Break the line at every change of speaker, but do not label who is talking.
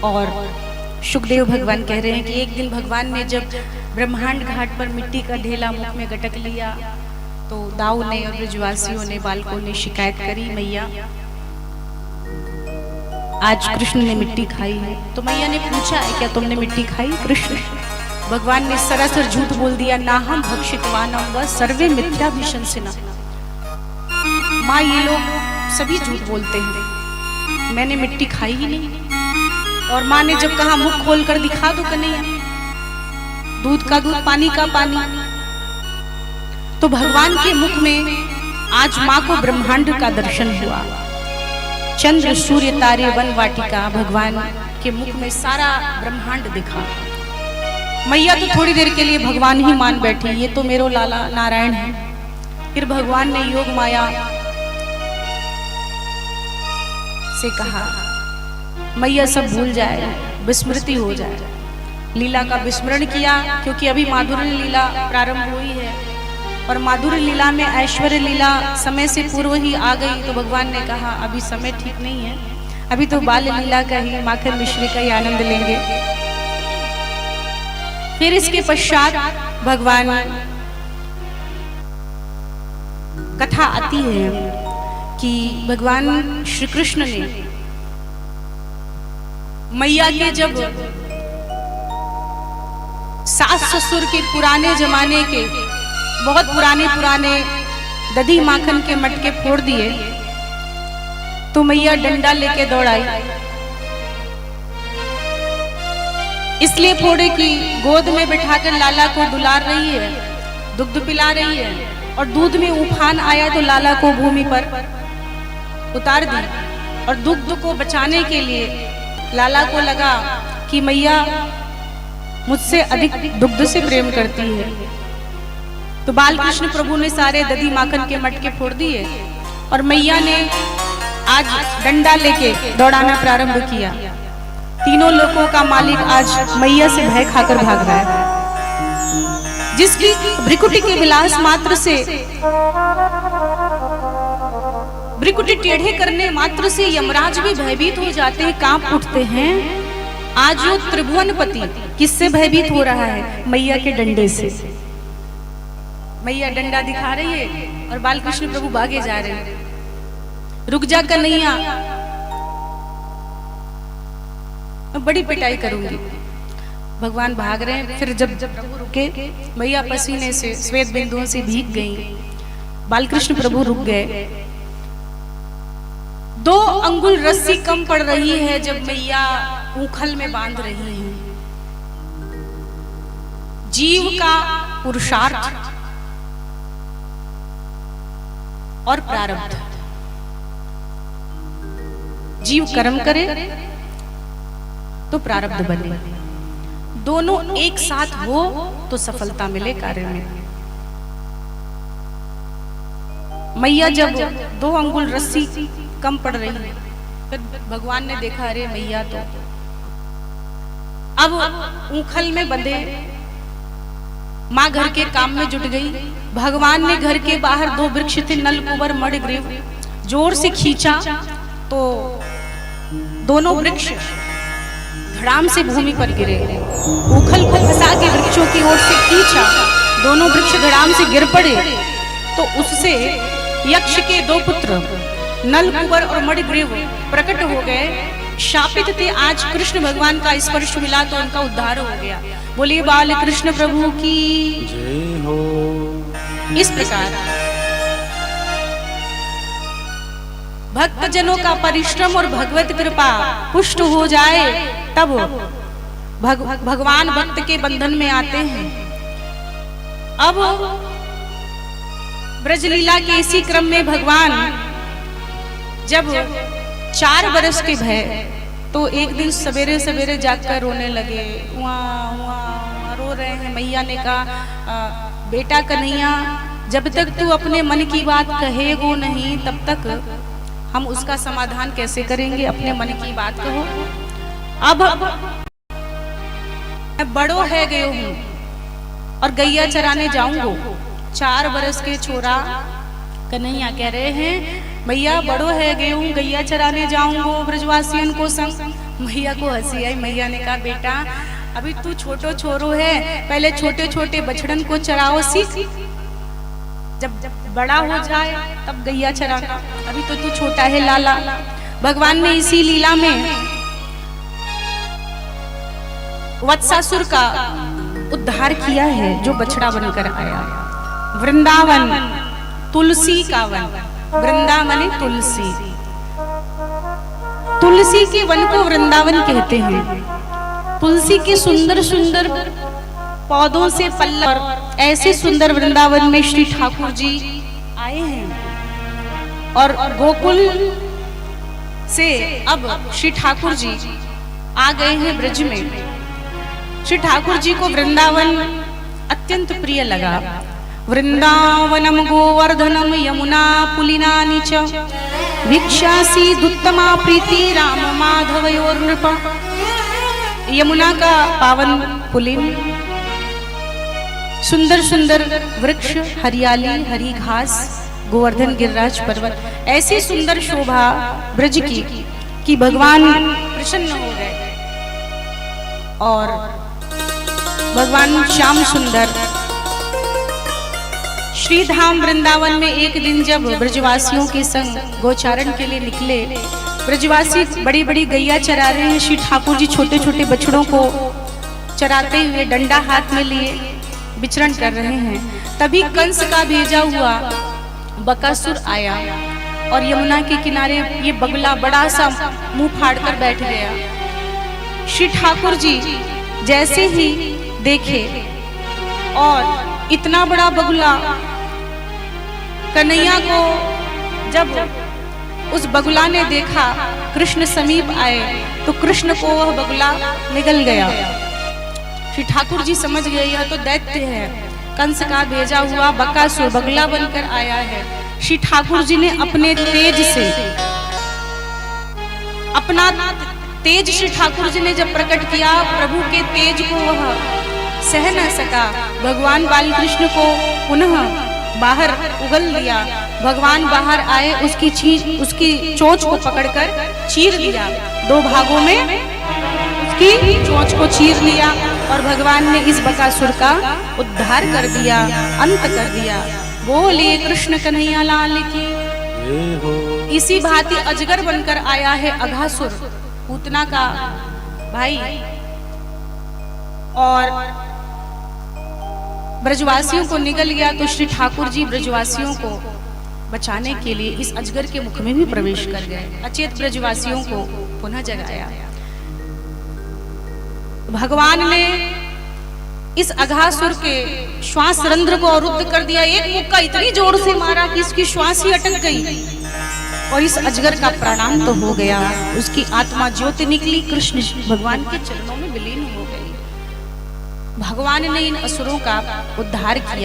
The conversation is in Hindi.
और सुखदेव भगवान कह रहे हैं कि एक दिन भगवान ने जब ब्रह्मांड घाट पर मिट्टी का ढेला मुख में गटक लिया तो दाऊ ने और ब्रजवासियों ने, बालकों ने शिकायत करी, मैया आज कृष्ण ने मिट्टी खाई है। तो मैया ने पूछा है क्या तुमने मिट्टी खाई कृष्ण? भगवान ने सरासर झूठ बोल दिया, ना हम भक्षितवानम व सर्वे मिथ्या विशंसिना। माँ ये लोग सभी झूठ बोलते हैं, मैंने मिट्टी खाई ही नहीं। और माँ ने जब कहा मुख खोल कर दिखा दो कन्हैया, दूध का दूध पानी का पानी, तो भगवान के मुख में आज माँ को ब्रह्मांड का दर्शन हुआ। चंद्र सूर्य तारे वन वाटिका, भगवान के मुख में सारा ब्रह्मांड दिखा। मैया तो थोड़ी देर के लिए भगवान ही मान बैठी, ये तो मेरो लाला नारायण है। फिर भगवान ने योग माया से कहा मैया सब भूल जाए, विस्मृति हो जाए। लीला का विस्मरण किया, क्योंकि अभी माधुर्य लीला प्रारंभ हुई है और माधुर्य लीला में ऐश्वर्य लीला समय से पूर्व ही आ गई। तो भगवान ने कहा अभी समय ठीक नहीं है, अभी तो बाल लीला का ही, माखन मिश्री का ही आनंद लेंगे। फिर इसके पश्चात भगवान कथा आती है कि भगवान श्री कृष्ण ने मैया के जब सास ससुर के पुराने जमाने के बहुत पुराने दधी माखन के मटके फोड़ दिए, तो मैया डंडा लेके दौड़ाई। इसलिए फोड़े कि गोद में बिठाकर लाला को दुलार रही है, दुग्ध पिला रही है, और दूध में उफान आया तो लाला को भूमि पर उतार दी। और दुग्ध को बचाने के लिए लाला को लगा कि मैया मुझसे अधिक दुग्ध से प्रेम करती है, तो बालकृष्ण प्रभु ने सारे दधी माखन के मटके फोड़ दिए और मैया ने आज डंडा लेके दौड़ाना प्रारंभ किया। तीनों लोगों का मालिक आज मैया से भय खाकर भाग रहा है, जिसकी भ्रिकुटी के विलास मात्र से, भ्रिकुटी टेढ़े करने मात्र से यमराज भी भयभीत हो जाते हैं, कांप उठते हैं। आज वो त्रिभुवनपति किससे भयभीत हो रहा है? मैया के डंडे से। मैया डंडा दिखा रही है और बालकृष्ण प्रभु भागे जा रहे हैं। रुक जा कन्हैया, मैं बड़ी पिटाई करूंगी। भगवान भाग रहे हैं। फिर जब प्रभु रुके, मैया पसीने से श्वेत बिंदुओं से भीग गई। बालकृष्ण प्रभु रुक गए। 2 अंगुल रस्सी कम पड़ रही है जब मैया ऊखल में बांध रही है। जीव का पुरुषार्थ और प्रारब्ध, जीव कर्म करे तो प्रारब्ध बने, दोनों एक साथ हो तो सफलता मिले कार्य में। मैया जब 2 अंगुल रस्सी कम पड़ रही है, फिर भगवान ने देखा अरे मैया तो अब ऊखल में बंधे, माँ घर के काम में जुट गई। भगवान ने घर के बाहर 2 वृक्ष थे, नल कुंवर मणिग्रीव, जोर से खींचा तो दोनों वृक्ष धड़ाम से भूमि पर गिरे। ऊखल को फंसा के वृक्षों की ओर से खींचा, दोनों वृक्ष धड़ाम से गिर पड़े। तो उससे यक्ष के 2 पुत्र नल कुंवर और मणिग्रीव प्रकट हो गए। शापित थे, आज कृष्ण भगवान का स्पर्श मिला तो उनका उद्धार हो गया। बोलिए बाल कृष्ण प्रभु की जय हो। इस प्रकार भक्त जनों का परिश्रम और भगवत कृपा पुष्ट हो जाए तब भगवान भक्त के बंधन में आते हैं। अब ब्रजलीला के इसी क्रम में भगवान जब 4 बरस के भय, तो एक दिन सवेरे सवेरे जाकर रोने लगे। वहाँ रो रहे हैं। मैया ने कहा बेटा कन्हैया, जब तक तू अपने मन की बात कहेगो नहीं तब तक हम उसका समाधान कैसे करेंगे? अपने मन की बात कहो। अब मैं बड़ो है गयो हूँ और गैया चराने जाऊंगो। 4 बरस के छोरा कन्हैया कह रहे हैं मैया बड़ो है गेहूं गैया चराने जाऊंगो ब्रजवासियन को संग। मैया को हंसी आई। मैया ने कहा बेटा अभी तू छोटो छोरो है, पहले छोटे छोटे बछड़न को चराओ सीख, जब बड़ा हो जाए तब गैया चराना, अभी तो तू छोटा है लाला। भगवान ने इसी लीला में वत्सासुर का उद्धार किया है जो बछड़ा बनकर आया। वृंदावन तुलसी का वन, वृंदावन है तुलसी, तुलसी के वन को वृंदावन कहते हैं। तुलसी के सुंदर सुंदर पौधों से पल्लव और ऐसे सुंदर वृंदावन में श्री ठाकुर जी आए हैं। और गोकुल से अब श्री ठाकुर जी आ गए हैं ब्रज में। श्री ठाकुर जी को वृंदावन अत्यंत प्रिय लगा। वृंदावनम गोवर्धनम यमुना पुलिनानि च वीक्षासी दुत्तमा प्रीति राम माधवयोर नृप। यमुना का पावन पुलिन, सुंदर सुंदर वृक्ष, हरियाली, हरी घास, गोवर्धन गिरिराज पर्वत, ऐसी सुंदर शोभा ब्रज की कि भगवान प्रसन्न हो गए। और भगवान श्याम सुंदर श्री धाम वृंदावन में एक दिन जब ब्रजवासियों के संग गोचारण के लिए निकले, ब्रजवासी बड़ी बड़ी गैया चरा रहे हैं, श्री ठाकुर जी छोटे छोटे बछड़ों को चराते हुए डंडा हाथ में लिए विचरण कर रहे हैं। तभी कंस का भेजा हुआ बकासुर आया और यमुना के किनारे ये बगुला बड़ा सा मुंह फाड़ कर बैठ गया। श्री ठाकुर जी जैसे ही देखे और इतना बड़ा बगुला, कन्हैया को जब उस बगुला ने देखा, कृष्ण समीप आए तो कृष्ण को वह बगुला निगल गया। श्री ठाकुर जी समझ गए यह तो दैत्य है, कंस का भेजा हुआ बकासुर बगुला बनकर आया है। श्री ठाकुर जी ने अपने तेज से, अपना तेज श्री ठाकुर जी ने जब प्रकट किया, प्रभु के तेज को वह सह न सका। भगवान बाल कृष्ण को पुनः बाहर उगल लिया। भगवान बाहर आए, उसकी चोंच को पकड़कर चीर लिया, दो भागों में उसकी चोंच को चीर लिया और भगवान ने इस बकासुर का उद्धार कर दिया, अंत कर दिया। बोलिए कृष्ण कन्हैया लाल की। इसी भांति अजगर बनकर आया है अघासुर, पूतना का भाई, और ब्रजवासियों को निगल गया। तो श्री ठाकुर जी ब्रजवासियों को बचाने के लिए इस अजगर के मुख में भी प्रवेश कर गए, अचेत ब्रजवासियों को पुनः जगाया। भगवान ने इस अघासुर के श्वास रंध्र को अवरुद्ध कर दिया। एक मुक्का इतनी जोर से मारा कि इसकी श्वास ही अटक गई और इस अजगर का प्राणांत तो हो गया। उसकी आत्मा ज्योति निकली, कृष्ण भगवान के चरणों में विलीन हो गई। भगवान ने इन असुरों का उद्धार किया।